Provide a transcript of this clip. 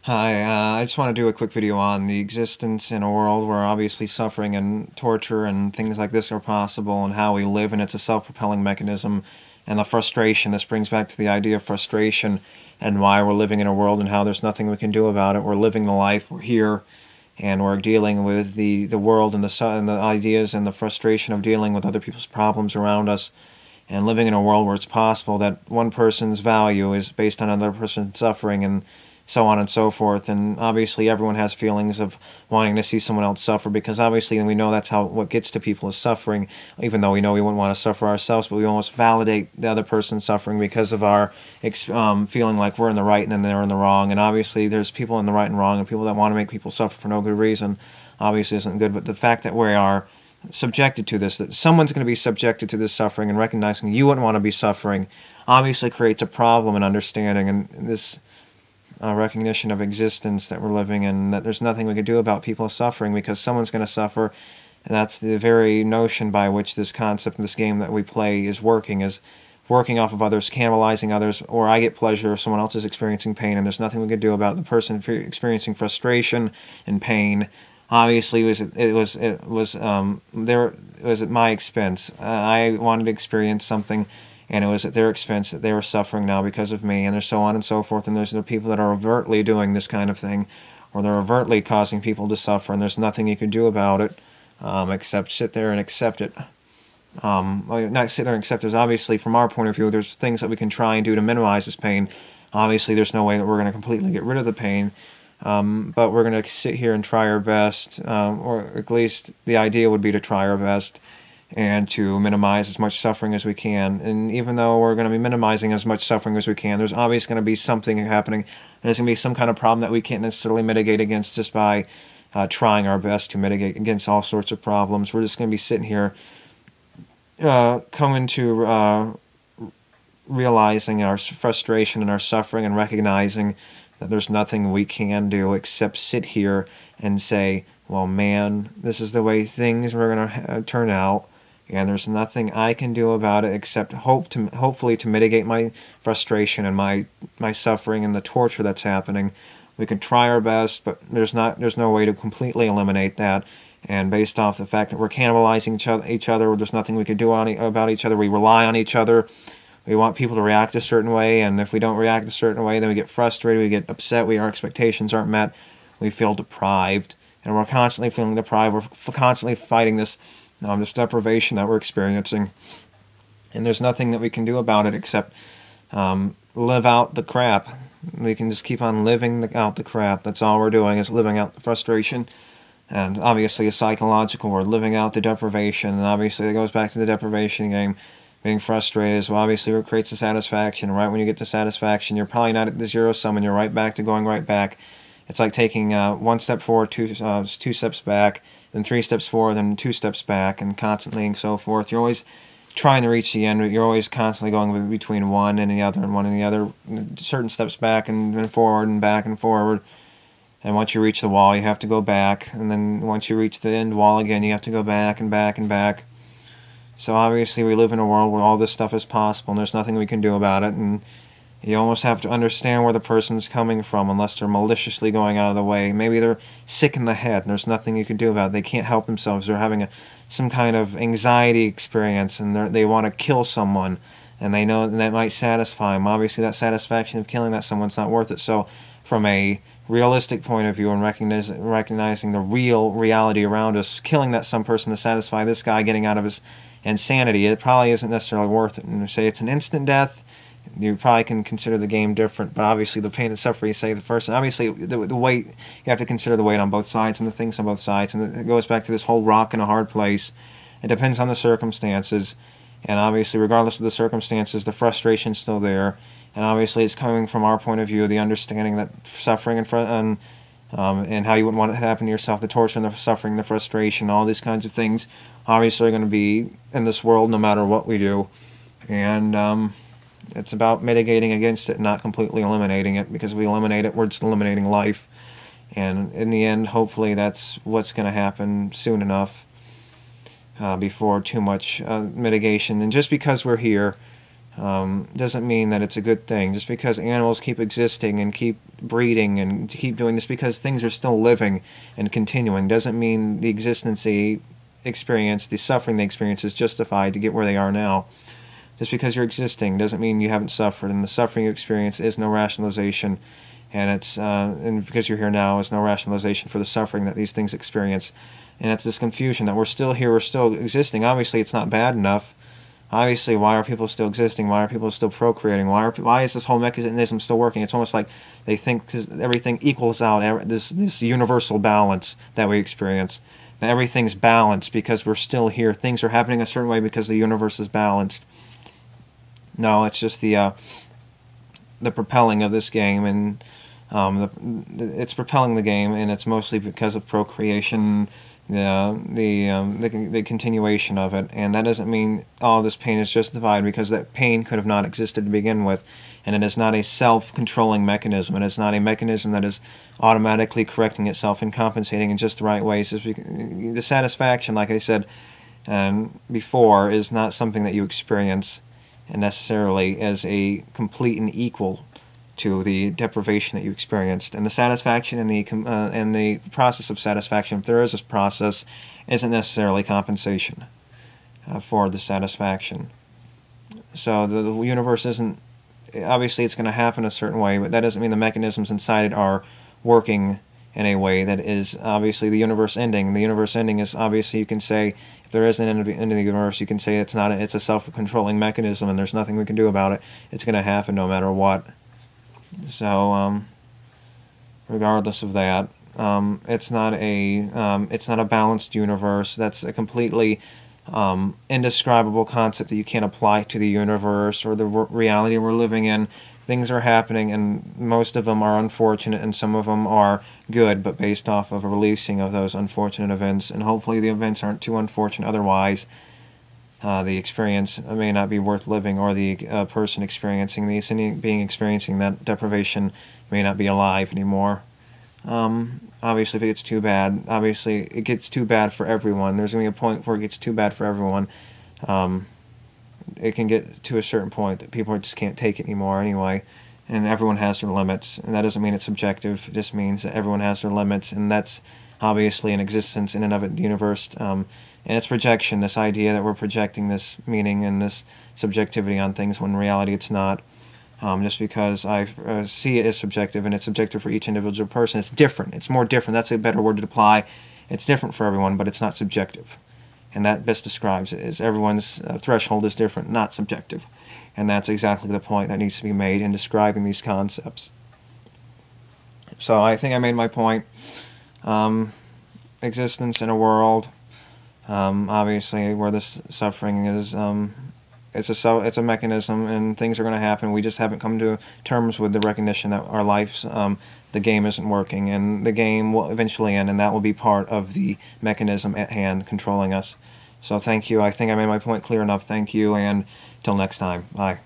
Hi, I just want to do a quick video on the existence in a world where obviously suffering and torture and things like this are possible, and how we live, and it's a self-propelling mechanism, and the frustration. This brings back to the idea of frustration and why we're living in a world and how there's nothing we can do about it. We're living the life, we're here, and we're dealing with the world and the ideas and the frustration of dealing with other people's problems around us, and living in a world where it's possible that one person's value is based on another person's suffering, and so on and so forth. And obviously everyone has feelings of wanting to see someone else suffer, because obviously we know that's how what gets to people is suffering, even though we know we wouldn't want to suffer ourselves, but we almost validate the other person's suffering because of our feeling like we're in the right and then they're in the wrong. And obviously there's people in the right and wrong, and people that want to make people suffer for no good reason obviously isn't good. But the fact that we are subjected to this, that someone's going to be subjected to this suffering, and recognizing you wouldn't want to be suffering, obviously creates a problem in understanding. And this recognition of existence that we're living in, that there's nothing we can do about people suffering because someone's going to suffer. And that's the very notion by which this concept, this game that we play is working off of others, cannibalizing others, or I get pleasure if someone else is experiencing pain, and there's nothing we can do about the person experiencing frustration and pain. Obviously, it was at my expense. I wanted to experience something, and it was at their expense that they were suffering now because of me, and there's so on and so forth. And there's the people that are overtly doing this kind of thing, or they're overtly causing people to suffer, and there's nothing you can do about it except sit there and accept it. Well, not sit there and accept it. Obviously, from our point of view, there's things that we can try and do to minimize this pain. Obviously, there's no way that we're going to completely get rid of the pain, but we're going to sit here and try our best, or at least the idea would be to try our best and to minimize as much suffering as we can. And even though we're going to be minimizing as much suffering as we can, there's obviously going to be something happening. There's going to be some kind of problem that we can't necessarily mitigate against just by trying our best to mitigate against all sorts of problems. We're just going to be sitting here coming to realizing our frustration and our suffering, and recognizing that there's nothing we can do except sit here and say, well, man, this is the way things are going to turn out, and there's nothing I can do about it except hopefully to mitigate my frustration and my suffering and the torture that's happening. We can try our best, but there's no way to completely eliminate that. And based off the fact that we're cannibalizing each other, there's nothing we can do about each other. We rely on each other. We want people to react a certain way, and if we don't react a certain way, then we get frustrated, we get upset, our expectations aren't met, we feel deprived, and we're constantly feeling deprived. We're constantly fighting this deprivation that we're experiencing, and there's nothing that we can do about it except live out the crap. We can just keep on living out the crap. That's all we're doing, is living out the frustration. And obviously a psychological word, living out the deprivation, and obviously it goes back to the deprivation game. Being frustrated is obviously what creates the satisfaction. Right when you get to satisfaction, you're probably not at the zero sum, and you're right back to going right back. It's like taking one step forward, two steps back, then 3 steps forward, then 2 steps back, and constantly and so forth. You're always trying to reach the end, but you're always constantly going between one and the other, and one and the other, certain steps back and then forward and back and forward. And once you reach the wall, you have to go back, and then once you reach the end wall again, you have to go back and back and back. So obviously we live in a world where all this stuff is possible, and there's nothing we can do about it, and you almost have to understand where the person's coming from, unless they're maliciously going out of the way. Maybe they're sick in the head, and there's nothing you can do about it. They can't help themselves. They're having some kind of anxiety experience, and they want to kill someone, and they know that might satisfy them. Obviously that satisfaction of killing that someone's not worth it. So from a realistic point of view, and recognizing the reality around us, killing that some person to satisfy this guy getting out of his insanity, it probably isn't necessarily worth it. And say it's an instant death, you probably can consider the game different, but obviously the pain and suffering, you say the first, obviously the weight, you have to consider the weight on both sides and the things on both sides, and it goes back to this whole rock and a hard place. It depends on the circumstances, and obviously regardless of the circumstances, the frustration's still there. And obviously it's coming from our point of view, the understanding that suffering and how you wouldn't want it to happen to yourself, the torture and the suffering, the frustration, all these kinds of things obviously are going to be in this world no matter what we do. And it's about mitigating against it, not completely eliminating it, because if we eliminate it, we're just eliminating life. And in the end, hopefully that's what's going to happen soon enough before too much mitigation. And just because we're here, doesn't mean that it's a good thing. Just because animals keep existing and keep breeding and keep doing this, because things are still living and continuing, doesn't mean the existence they experience, the suffering they experience, is justified to get where they are now. Just because you're existing doesn't mean you haven't suffered, and the suffering you experience is no rationalization, and and because you're here now is no rationalization for the suffering that these things experience. And it's this confusion that we're still here, we're still existing. Obviously, it's not bad enough. Obviously, why are people still existing? Why are people still procreating? Why is this whole mechanism still working? It's almost like they think everything equals out, this universal balance that we experience. That everything's balanced because we're still here. Things are happening a certain way because the universe is balanced. No, it's just the propelling of this game, and it's propelling the game, and it's mostly because of procreation, the continuation of it. And that doesn't mean all this pain is justified, because that pain could have not existed to begin with, and it is not a self-controlling mechanism. It is not a mechanism that is automatically correcting itself and compensating in just the right ways. The satisfaction, like I said before, is not something that you experience and necessarily as a complete and equal to the deprivation that you experienced. And the satisfaction and the process of satisfaction, if there is this process, isn't necessarily compensation for the satisfaction. So the universe isn't, obviously it's going to happen a certain way, but that doesn't mean the mechanisms inside it are working in a way that is obviously the universe ending. The universe ending is, obviously, you can say, if there is an end of the universe, you can say it's a self-controlling mechanism and there's nothing we can do about it. It's going to happen no matter what. So regardless of that, it's not a balanced universe. That's a completely indescribable concept that you can't apply to the universe or the reality we're living in. Things are happening, and most of them are unfortunate, and some of them are good, but based off of a releasing of those unfortunate events. And hopefully the events aren't too unfortunate. Otherwise, the experience may not be worth living, or the person experiencing experiencing that deprivation may not be alive anymore. Obviously, if it gets too bad, obviously it gets too bad for everyone. There's going to be a point where it gets too bad for everyone. It can get to a certain point that people just can't take it anymore anyway, and everyone has their limits. And that doesn't mean it's subjective. It just means that everyone has their limits, and that's obviously an existence in and of it, the universe. And it's projection, this idea that we're projecting this meaning and this subjectivity on things when in reality it's not. Just because I see it as subjective, and it's subjective for each individual person. It's different. It's more different. That's a better word to apply. It's different for everyone, but it's not subjective. And that best describes it, is everyone's threshold is different, not subjective. And that's exactly the point that needs to be made in describing these concepts. So I think I made my point. Existence in a world, obviously, where this suffering is, it's a mechanism, and things are going to happen. We just haven't come to terms with the recognition that our lives, the game isn't working, and the game will eventually end, and that will be part of the mechanism at hand controlling us. So thank you. I think I made my point clear enough. Thank you, and till next time. Bye.